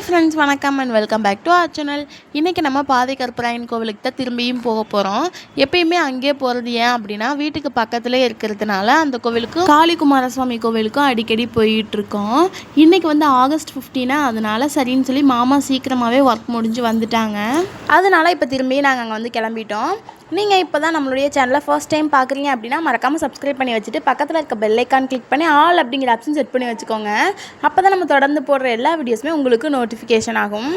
Hi friends, வணக்கம் and welcome back to our channel. இன்றைக்கி நம்ம பாதை கருப்பராயன் கோவிலுக்கு தான் திரும்பியும் போக போகிறோம். எப்பயுமே அங்கேயே போகிறது ஏன் அப்படின்னா, வீட்டுக்கு பக்கத்துலேயே இருக்கிறதுனால அந்த கோவிலுக்கும் காளி குமாரசுவாமி கோவிலுக்கும் அடிக்கடி போயிட்டுருக்கோம். இன்றைக்கி வந்து ஆகஸ்ட் 15, அதனால சரின்னு சொல்லி மாமா சீக்கிரமாகவே ஒர்க் முடிஞ்சு வந்துட்டாங்க. அதனால் இப்போ திரும்பி நாங்கள் அங்கே வந்து கிளம்பிட்டோம். நீங்கள் இப்போ தான் நம்மளுடைய சேனலை ஃபர்ஸ்ட் டைம் பார்க்குறீங்க அப்படின்னா மறக்காமல் சப்ஸ்கிரைப் பண்ணி வச்சுட்டு பக்கத்தில் இருக்க பெல் ஐக்கான் கிளிக் பண்ணி ஆல் அப்படிங்கிற ஆப்ஷன் செட் பண்ணி வச்சுக்கோங்க. அப்போ தான் நம்ம தொடர்ந்து போடுற எல்லா வீடியோஸுமே உங்களுக்கு நோட்டிஃபிகேஷன் ஆகும்.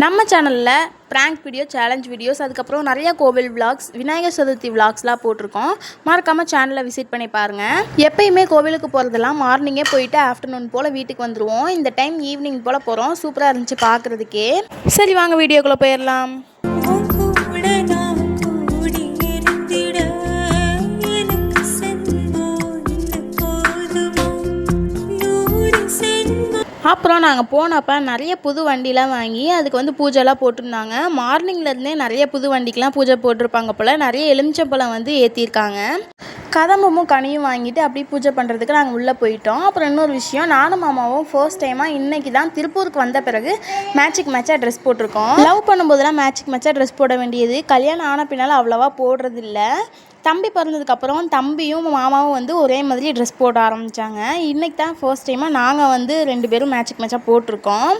நம்ம சேனலில் ப்ராங்க் வீடியோ, சேலஞ்ச் வீடியோஸ், அதுக்கப்புறம் நிறைய கோவில் விளாக்ஸ், விநாயகர் சதுர்த்தி விளாக்ஸ்லாம் போட்டிருக்கோம். மறக்காமல் சேனலை விசிட் பண்ணி பாருங்கள். எப்பயுமே கோவிலுக்கு போகிறதெல்லாம் மார்னிங்கே போயிட்டு ஆஃப்டர்நூன் போல் வீட்டுக்கு வந்துடுவோம். இந்த டைம் ஈவினிங் போல் போகிறோம். சூப்பராக இருந்துச்சு பார்க்குறதுக்கே. சரி, வாங்க வீடியோக்குள்ளே போயிடலாம். அப்புறம் நாங்கள் போனப்போ நிறைய புது வண்டிலாம் வாங்கி அதுக்கு வந்து பூஜைலாம் போட்டிருந்தாங்க. மார்னிங்லேருந்தே நிறைய புது வண்டிக்கெலாம் பூஜை போட்டிருப்பாங்க போல். நிறைய எலுமிச்சம்பழம் வந்து ஏற்றிருக்காங்க. கதம்பமும் கனியும் வாங்கிட்டு அப்படியே பூஜை பண்ணுறதுக்கு நாங்கள் உள்ளே போயிட்டோம். அப்புறம் இன்னொரு விஷயம், நானும் மாமாவும் ஃபர்ஸ்ட் டைமாக இன்றைக்கி தான் திருப்பூருக்கு வந்த பிறகு மேட்சாக ட்ரெஸ் போட்டிருக்கோம். லவ் பண்ணும்போதெல்லாம் மேட்சாக ட்ரெஸ் போட வேண்டியது, கல்யாணம் ஆன பின்னால் அவ்வளோவா போடுறதில்ல. தம்பி பிறந்ததுக்கப்புறம் தம்பியும் மாமாவும் வந்து ஒரே மாதிரி ட்ரெஸ் போட ஆரம்பித்தாங்க. இன்றைக்கி தான் ஃபர்ஸ்ட் டைமாக நாங்கள் வந்து 2 பேரும் மேட்சாக போட்டிருக்கோம்.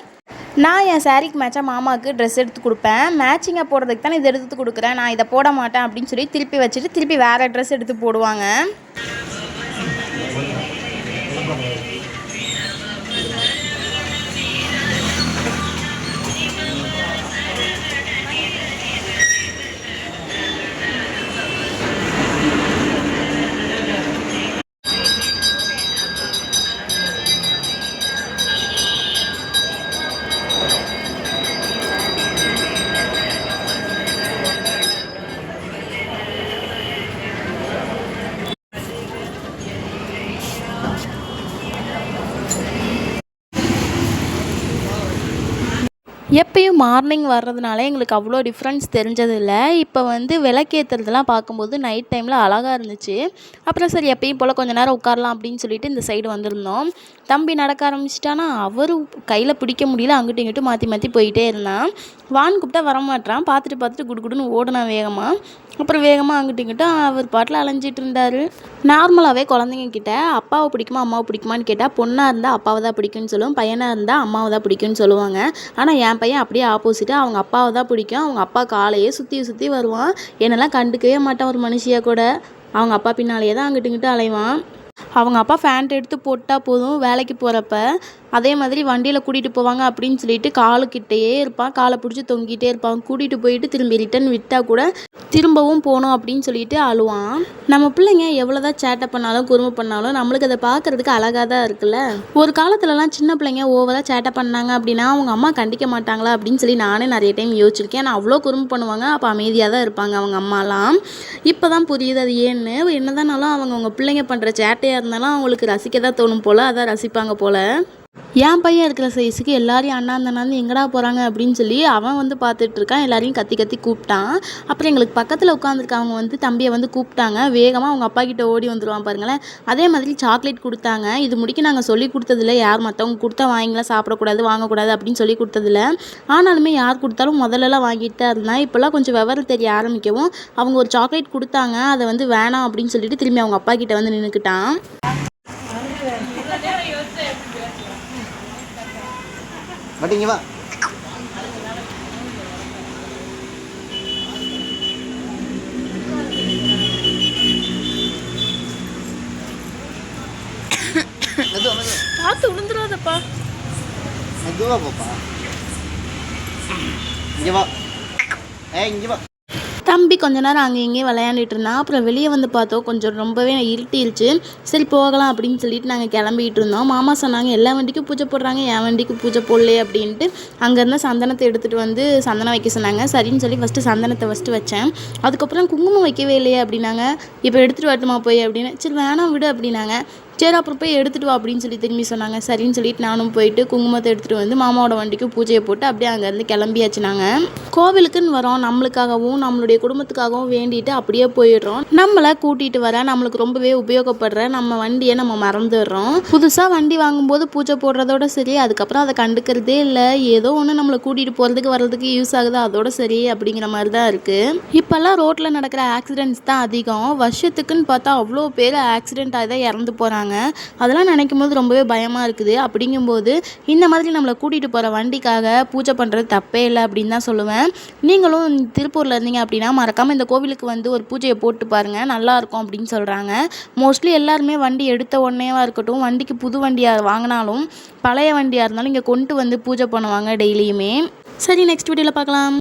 நான் என் சாரீக்கு மேட்சாக மாமாவுக்கு ட்ரெஸ் எடுத்து கொடுப்பேன். மேட்சிங்காக போடுறதுக்கு தான் இதை எடுத்து கொடுக்குறேன், நான் இதை போட மாட்டேன் அப்படின்னு சொல்லி திருப்பி வச்சுட்டு திருப்பி வேறு ட்ரெஸ் எடுத்து போடுவாங்க. எப்பயும் மார்னிங் வர்றதுனால எங்களுக்கு அவ்வளோ டிஃப்ரென்ஸ் தெரிஞ்சதில்லை. இப்போ வந்து விளக்கேற்றுறதுலாம் பார்க்கும்போது நைட் டைமில் அழகாக இருந்துச்சு. அப்புறம் சரி எப்பயும் போல் கொஞ்சம் நேரம் உட்காரலாம் அப்படின்னு சொல்லிட்டு இந்த சைடு வந்திருந்தோம். தம்பி நடக்க ஆரம்பிச்சிட்டானா, அவரும் கையில் பிடிக்க முடியல, அங்கிட்டும் இங்கிட்டும் மாற்றி மாற்றி போயிட்டே இருந்தான். வான் கூப்பிட்டா வரமாட்டான். பார்த்துட்டு குடுன்னு ஓடுனான் வேகமாக. அப்புறம் வேகமாக அங்கிட்டும் இங்கிட்டும் அவர் பாட்டில் அலைஞ்சிட்டு இருந்தார். நார்மலாகவே குழந்தைங்க கிட்ட அப்பாவை பிடிக்குமா அம்மாவை பிடிக்குமான்னு கேட்டால், பொண்ணாக இருந்தால் அப்பாவை தான் பிடிக்கும்னு சொல்லுவோம், பையனாக இருந்தால் அம்மாவை தான் பிடிக்கும்னு சொல்லுவாங்க. ஆனால் என் பையன் அப்படியே ஆப்போசிட்டாக அவங்க அப்பாவை தான் பிடிக்கும். அவங்க அப்பா காலையே சுற்றி வருவான். என்னெல்லாம் கண்டுக்கவே மாட்டான் ஒரு மனுஷியாக கூட. அவங்க அப்பா பின்னாலேயே தான் அங்கிட்டு இங்கிட்டு அலைவான். அவங்க அப்பா ஃபேண்ட் எடுத்து போட்டால் போதும் வேலைக்கு போகிறப்ப. அதே மாதிரி வண்டியில் கூட்டிகிட்டு போவாங்க அப்படின்னு சொல்லிட்டு காலுக்கிட்டேயே இருப்பான், காலை பிடிச்சி தொங்கிட்டே இருப்பான். கூட்டிகிட்டு போயிட்டு திரும்பி ரிட்டன் விட்டால் கூட திரும்பவும் போகணும் அப்படின்னு சொல்லிட்டு அழுவான். நம்ம பிள்ளைங்க எவ்வளோதான் சேட்டை பண்ணாலும் குறும்பு பண்ணாலும் நம்மளுக்கு அதை பார்க்குறதுக்கு அழகாக தான் இருக்குல்ல. ஒரு காலத்துலலாம் சின்ன பிள்ளைங்க ஓவராக சேட்டை பண்ணாங்க அப்படின்னா அவங்க அம்மா கண்டிக்க மாட்டாங்களா அப்படின்னு சொல்லி நானே நிறைய டைம் யோசிச்சிருக்கேன். ஆனால் அவ்வளோ குறும்பு பண்ணுவாங்க, அப்போ அமைதியாக தான் இருப்பாங்க அவங்க அம்மாலாம். இப்போ தான் புரியுது அது ஏன்னு. என்னதானாலும் அவங்க பிள்ளைங்க பண்ணுற சேட்டையாக இருந்தாலும் அவங்களுக்கு ரசிக்க தான் தோணும் போல், அதான் ரசிப்பாங்க போல். என் பையன் இருக்கிற சைஸுக்கு எல்லாரையும் அண்ணாந்து எங்கடா போகிறாங்க அப்படின்னு சொல்லி அவன் வந்து பார்த்துட்ருக்கான். எல்லாரையும் கத்தி கூப்பிட்டான். அப்புறம் எங்களுக்கு பக்கத்தில் உட்காந்துருக்கவங்க வந்து தம்பியை வந்து கூப்பிட்டாங்க. வேகமாக அவங்க அப்பா கிட்ட ஓடி வந்துடுவான் பாருங்களேன். அதே மாதிரி சாக்லேட் கொடுத்தாங்க. இது முடிக்க நாங்கள் சொல்லி கொடுத்ததில்ல, யார் மற்றவங்க கொடுத்தா வாங்கிலாம் சாப்பிடக்கூடாது வாங்கக்கூடாது அப்படின்னு சொல்லி கொடுத்ததில்ல. ஆனாலுமே யார் கொடுத்தாலும் முதல்லலாம் வாங்கிட்டு தான் இருந்தேன். இப்போல்லாம் கொஞ்சம் விவரம் தெரிய ஆரம்பிக்கவும் அவங்க ஒரு சாக்லேட் கொடுத்தாங்க. அதை வந்து வேணாம் அப்படின்னு சொல்லிட்டு திரும்பி அவங்க அப்பா கிட்ட வந்து நின்றுக்கிட்டான். மாட்டீங்க வா. பார்த்து விழுந்துடாதப்பா. மெதுவா போப்பா. இங்கே வா. இங்கே வா. தம்பி கொஞ்ச நேரம் அங்கே இங்கேயும் விளையாண்டுட்டு இருந்தான். அப்புறம் வெளியே வந்து பார்த்தோம், கொஞ்சம் ரொம்பவே இருட்டிருச்சு. சரி போகலாம் அப்படின்னு சொல்லிட்டு நாங்கள் கிளம்பிட்டு இருந்தோம். மாமா சொன்னாங்க எல்லா வண்டிக்கும் பூஜை போடுறாங்க, என் வண்டிக்கு பூஜை போடலையே அப்படின்ட்டு. அங்கேருந்து சந்தனத்தை எடுத்துகிட்டு வந்து சந்தனம் வைக்க சொன்னாங்க. சரின்னு சொல்லி சந்தனத்தை வச்சேன். அதுக்கப்புறம் குங்குமம் வைக்கவே இல்லையே அப்படின்னாங்க. இப்போ எடுத்துகிட்டு வரட்டுமா போய் அப்படின்னு. சரி வேணாம் விடு அப்படின்னாங்க. சரி அப்புறம் போய் எடுத்துகிட்டு வா அப்படின்னு சொல்லி திரும்பி சொன்னாங்க. சரின்னு சொல்லிட்டு நானும் போயிட்டு குங்குமத்தை எடுத்துகிட்டு வந்து மாமாவோட வண்டிக்கு பூஜையை போட்டு அப்படியே அங்கேருந்து கிளம்பியாச்சு. நாங்கள் கோவிலுக்குன்னு வரோம், நம்மளுக்காகவும் நம்மளுடைய குடும்பத்துக்காகவும் வேண்டிட்டு அப்படியே போயிடுறோம். நம்மளை கூட்டிகிட்டு வர நம்மளுக்கு ரொம்பவே உபயோகப்படுற நம்ம வண்டியை நம்ம மறந்துடுறோம். புதுசாக வண்டி வாங்கும்போது பூஜை போடுறதோட சரி, அதுக்கப்புறம் அதை கண்டுக்கிறதே இல்லை. ஏதோ ஒன்று நம்மளை கூட்டிகிட்டு போகிறதுக்கு வர்றதுக்கு யூஸ் ஆகுது, அதோட சரி அப்படிங்கிற மாதிரி தான் இருக்குது. இப்போல்லாம் ரோட்டில் நடக்கிற ஆக்சிடென்ட்ஸ் தான் அதிகம். வருஷத்துக்குன்னு பார்த்தா அவ்வளோ பேர் ஆக்சிடென்ட் ஆகி தான் இறந்து போகிறாங்க. அதெல்லாம் நினைக்கும் போது ரொம்பவே பயமாக இருக்குது. அப்படிங்கும்போது இந்த மாதிரி நம்மளை கூட்டிகிட்டு போகிற வண்டிக்காக பூஜை பண்ணுறது தப்பே இல்லை அப்படின்னு தான் சொல்லுவேன். நீங்களும் திருப்பூரில் இருந்தீங்க அப்படின்னா மறக்காமல் இந்த கோவிலுக்கு வந்து ஒரு பூஜையை போட்டு பாருங்கள், நல்லாயிருக்கும் அப்படின்னு சொல்கிறாங்க. மோஸ்ட்லி எல்லாருமே வண்டி எடுத்த உடனேவா இருக்கட்டும், வண்டிக்கு புது வண்டியாக வாங்கினாலும் பழைய வண்டியாக இருந்தாலும் இங்கே கொண்டு வந்து பூஜை பண்ணுவாங்க டெய்லியுமே. சரி, நெக்ஸ்ட் வீடியோவில் பார்க்கலாம்.